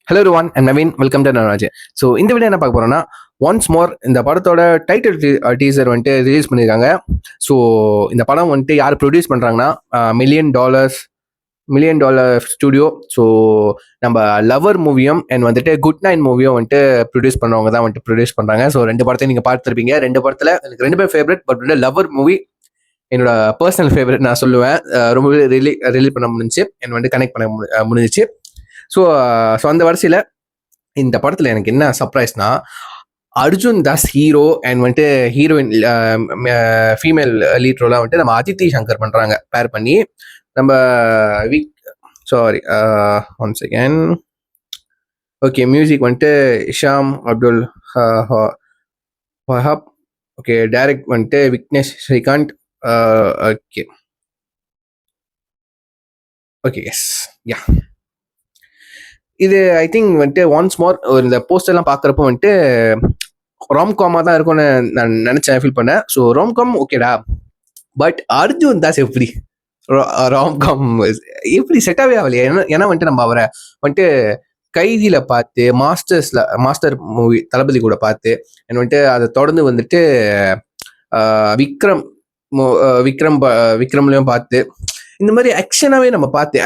Hello everyone, I'm Naveen. Welcome to Navaraj. So இந்த video என்ன பார்க்க போறோம்னா, ஒன்ஸ் மோர் இந்த படத்தோட டைட்டில் டீசர் வந்துட்டு ரிலீஸ் பண்ணியிருக்காங்க. ஸோ இந்த படம் வந்துட்டு யார் ப்ரொடியூஸ் பண்ணுறாங்கன்னா, மில்லியன் டாலர் ஸ்டுடியோ. ஸோ நம்ம லவர் மூவியும் அண்ட் வந்துட்டு குட் நைட் மூவியும் வந்துட்டு ப்ரொடியூஸ் பண்ணவங்க தான் வந்துட்டு ப்ரொடியூஸ் பண்ணுறாங்க. ஸோ ரெண்டு படத்தையும் நீங்கள் பார்த்துருப்பீங்க. ரெண்டு படத்தில் எனக்கு ரெண்டு பேர் ஃபேவரட். பட் லவர் மூவி என்னோட பர்சனல் ஃபேவரட் நான் சொல்லுவேன். ரொம்பவே ரிலீட் பண்ண முடிஞ்சிச்சு, என் வந்துட்டு கனெக்ட் பண்ண முடிஞ்சிச்சு. ஸோ அந்த வரிசையில் இந்த படத்தில் எனக்கு என்ன சர்ப்ரைஸ்னா, அர்ஜுன் தாஸ் ஹீரோ அண்ட் வந்துட்டு ஹீரோயின் ஃபீமேல் லீட் ரோலாக வந்துட்டு நம்ம அதித்தி சங்கர் பண்ணுறாங்க பேர் பண்ணி. நம்ம ஒன் செகண்ட். ஓகே, மியூசிக் வந்துட்டு Hisham Abdul Wahab. Okay, direct வந்துட்டு Vignesh Srikanth. Okay yes yeah. இது ஐ திங்க் வந்துட்டு ஒன்ஸ் மோர் இந்த போஸ்டர்லாம் பார்க்குறப்போ வந்துட்டு ராம்காமாக தான் இருக்கும்னு நான் நினச்சேன், ஃபீல் பண்ணேன். ஸோ ராம்காம் ஓகேடா, பட் அர்ஜுன் தாஸ் எப்படி ராம்காம் எப்படி செட்டாகவே ஆகலையே? ஏன்னா வந்துட்டு நம்ம அவரை வந்துட்டு கைதியில் பார்த்து, மாஸ்டர் மூவி தளபதி கூட பார்த்து, என்ன வந்துட்டு அதை தொடர்ந்து வந்துட்டு விக்ரம்லையும் பார்த்து, இந்த மாதிரி ஆக்ஷனாவே நம்ம பார்த்து,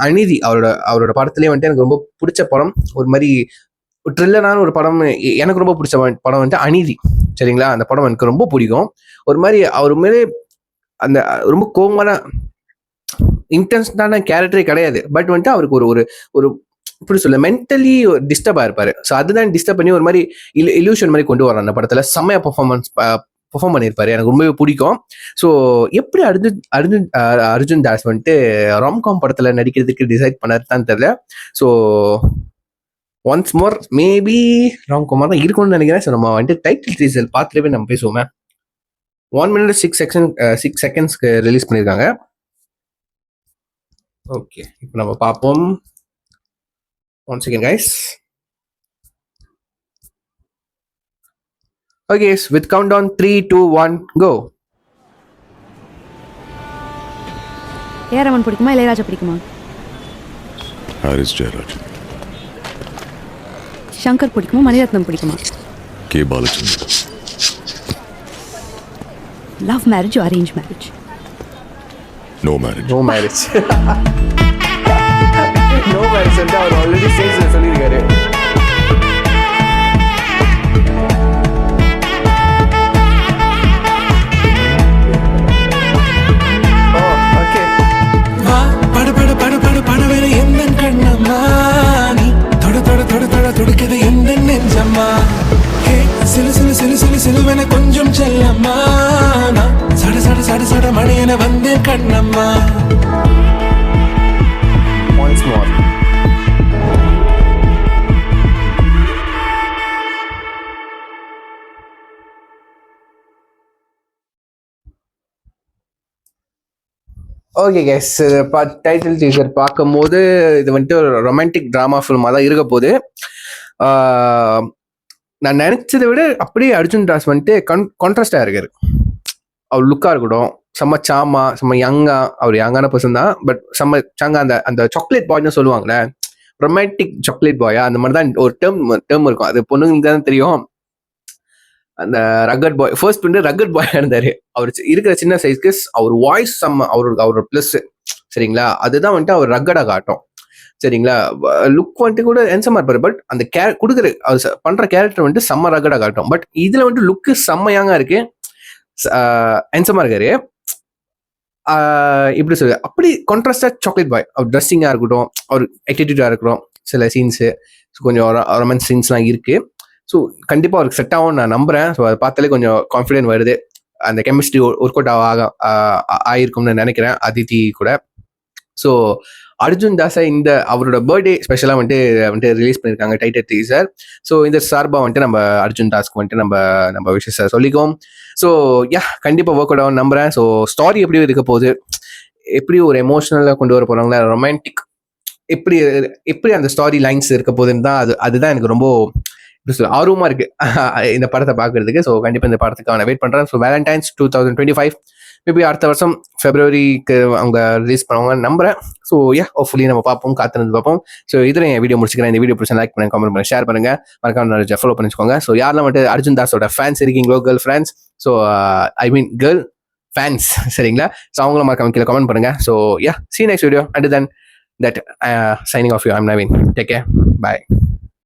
அநீதி அவரோட படத்துலேயே வந்துட்டு எனக்கு ரொம்ப பிடிச்ச படம், ஒரு மாதிரி த்ரில்லரான ஒரு படம். எனக்கு ரொம்ப பிடிச்ச படம் வந்துட்டு அநீதி. சரிங்களா, அந்த படம் எனக்கு ரொம்ப பிடிக்கும். ஒரு மாதிரி அவர் மேலே அந்த ரொம்ப கோமான இன்டென்ஷனான கேரக்டரே கிடையாது. பட் வந்துட்டு அவருக்கு ஒரு ஒரு இப்படி சொல்ல மென்டலி டிஸ்டர்பாக இருப்பாரு. ஸோ அதுதான் டிஸ்டர்ப் பண்ணி ஒரு மாதிரி இல்யூஷன் மாதிரி கொண்டு வரோம் அந்த படத்தில். செம்மையா பெர்ஃபார்ம் பண்ணியிருப்பாரு, எனக்கு ரொம்பவே பிடிக்கும். ஸோ எப்படி அர்ஜுன் தாஸ் வந்துட்டு ராம்காம் படத்தில் நடிக்கிறதுக்கு டிசைட் பண்ணதான் தெரியல. ஸோ ஒன்ஸ் மோர் மேபி ராம்காமாக தான் இருக்கும்னு நினைக்கிறேன். ஸோ நம்ம வந்துட்டு டைட்டில் டீசர் பார்த்துட்டு நம்ம பேசுவோமே. 1 minute 6 seconds ரிலீஸ் பண்ணியிருக்காங்க. ஓகே, இப்போ நம்ம பார்ப்போம். 1 second guys. Okay, with countdown 3, 2, 1, go. A R Rahman பிடிக்குமா, இளையராஜா பிடிக்குமா? ஹாரிஸ் ஜெயராஜ். சங்கர் பிடிக்குமா, மணிரத்னம் பிடிக்குமா? K Balachandran. Love marriage or arrange marriage? No marriage. No marriage. No marriage வந்து அவர் ஆல்ரெடி ஸ்டேஜ்ல சொல்லியிருக்காரு. சிலுவன கொஞ்சம் செல்லம்மா, சட சட சட சட மணியன வந்து Kannamma. Once more. Okay guys, title teaser பார்க்கும்போது இது வந்துட்டு ஒரு ரொமான்டிக் ட்ராமா ஃபில்மாக தான் இருக்க போகுது. நான் நினைச்சதை விட அப்படியே அர்ஜுன் தாஸ் வந்துட்டு கான்ட்ராஸ்டாக இருக்காரு. அவர் லுக்காக இருக்கட்டும், செம்ம சாமா, செம்ம யங்கா. அவர் யங்கான பர்சன் தான், பட் செம்ம சாங்கா. அந்த சாக்லேட் பாய்னு சொல்லுவாங்களே, ரொமான்டிக் சாக்லேட் பாயா, அந்த மாதிரி தான் ஒரு டேர்ம் இருக்கும். அது பொண்ணுங்களுக்கு தான் தெரியும். அந்த ரகட் பாய், ஃபர்ஸ்ட் வந்து ரகட் பாயா இருந்தாரு. அவர் இருக்கிற சின்ன சைஸ்க்கு அவர் வாய்ஸ் செம்ம, அவரோட ப்ளஸ். சரிங்களா, அதுதான் வந்துட்டு அவர் ரகடா காட்டும். சரிங்களா, லுக் வந்துட்டு கூட என்சமா இருப்பாரு. பட் அந்த கொடுக்குற அவர் பண்ற கேரக்டர் வந்துட்டு செம்ம ரகடா காட்டும். பட் இதுல வந்துட்டு லுக்கு செம்மையாங்க இருக்கு, என்சமா இருக்காரு. இப்படி சொல்லு, அப்படி கான்ட்ராஸ்டா சாக்லேட் பாய். அவர் ட்ரெஸ்ஸிங்கா இருக்கட்டும், அவர் ஆட்டிடியூடா இருக்கட்டும், சில சீன்ஸு கொஞ்சம் ரொமான்ஸ் சீன்ஸ்லாம் இருக்கு. ஸோ கண்டிப்பா அவருக்கு செட் ஆகும் நான் நம்புறேன். ஸோ அதை பார்த்தாலே கொஞ்சம் கான்ஃபிடென்ட் வருது. அந்த கெமிஸ்ட்ரி ஒர்க் அவுட் ஆகிருக்கும்னு நினைக்கிறேன் அதித்தி கூட. ஸோ அர்ஜுன் தாஸை இந்த அவரோட பர்த்டே ஸ்பெஷலாக வந்துட்டு ரிலீஸ் பண்ணியிருக்காங்க டைட்டில் டீசர். ஸோ இந்த சார்பாக வந்துட்டு நம்ம அர்ஜுன் தாஸ்க்கு வந்துட்டு நம்ம விஷயத்தை சொல்லிக்குவோம். ஸோ யா, கண்டிப்பாக ஒர்க் அவுட் ஆகும் நம்புறேன். ஸோ ஸ்டாரி எப்படி இருக்க போகுது, எப்படி ஒரு எமோஷனலாக கொண்டு வர போகிறாங்களா, ரொமான்டிக் எப்படி அந்த ஸ்டாரி லைன்ஸ் இருக்க போகுதுன்னு தான் அதுதான் எனக்கு ரொம்ப ஆர்வமா இருக்கு இந்த படத்தை பார்க்கறதுக்கு. ஸோ கண்டிப்பாக இந்த படத்துக்காக நான் வெயிட் பண்ணுறேன். ஸோ வேலண்டைன்ஸ் 2025 மேபி அடுத்த வருஷம் ஃபெப்ரவரிக்கு அவங்க ரிலீஸ் பண்ணுவாங்க நம்புறேன். ஸோ ஹோப்ஃபுல்லி நம்ம பார்ப்போம், காத்திருந்து பார்ப்போம். ஸோ இதில் என் வீடியோ முடிச்சுக்கிறேன். இந்த வீடியோ பிடிச்சா லைக் பண்ணுங்க, கமெண்ட் பண்ணுங்க, ஷேர் பண்ணுங்க, மறக்காம ஃபாலோ பண்ணிச்சுக்கோங்க. ஸோ யாரெல்லாம் வந்துட்டு அர்ஜுன் தாஸோட ஃபேன்ஸ் இருக்கீங்களோ, girl fans, so girl fans சரிங்களா, ஸோ அவங்களும் மறக்காம கீழே கமெண்ட் பண்ணுங்க. So see you next video. Until then, that signing off you, I'm Naveen. Take care. Bye.